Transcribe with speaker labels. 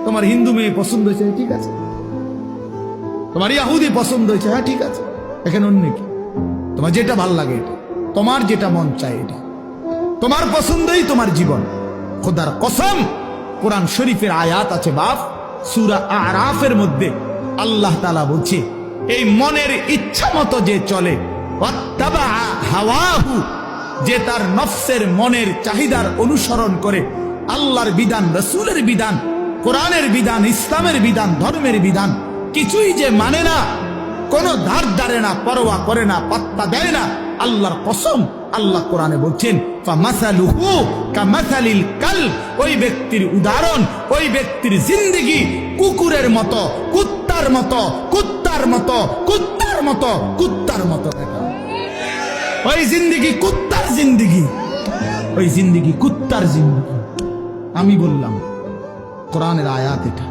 Speaker 1: তোমার হিন্দু মেয়ে পছন্দ হয়েছে, ঠিক আছে। তোমার ইহুদি পছন্দ হয়েছে, হ্যাঁ ঠিক আছে। এখানে অন্য কি? তোমার যেটা ভাল লাগে এটা, তোমার যেটা মন চায় এটা, তোমার পছন্দই তোমার জীবন। খোদার কসম, কোরআন শরীফের আয়াত আছে বাপ, সূরা আরাফের মধ্যে আল্লাহ তাআলা বলছে, এই মনের ইচ্ছা মতো যে চলে, ওয়াত্তাবা হাওয়াহু, যে তার নফসের মনের চাহিদার অনুসরণ করে, আল্লাহর বিধান, রাসূলের বিধান, কোরআনের বিধান, ইসলামের বিধান, ধর্মের বিধান কিছুই যে মানে না, কোন ধার ধারে না, পরোয়া করে না, পাত্তা দেয় না, আল্লাহর কসম, আল্লাহ কোরআনে বলছেন ফামাসালুহু কামাসালিল কালব, ওই ব্যক্তির উদাহরণ, ওই ব্যক্তির জিন্দেগি কুকুরের মতো, কুত্তার মতো, কুত্তার মতো, কুত্তার মতো, কুত্তার মতো। ওই জিন্দেগি কুত্তার জিন্দেগি, ওই জিন্দেগি কুত্তার জিন্দেগি। আমি বললাম কোরআনের আয়াত এটা।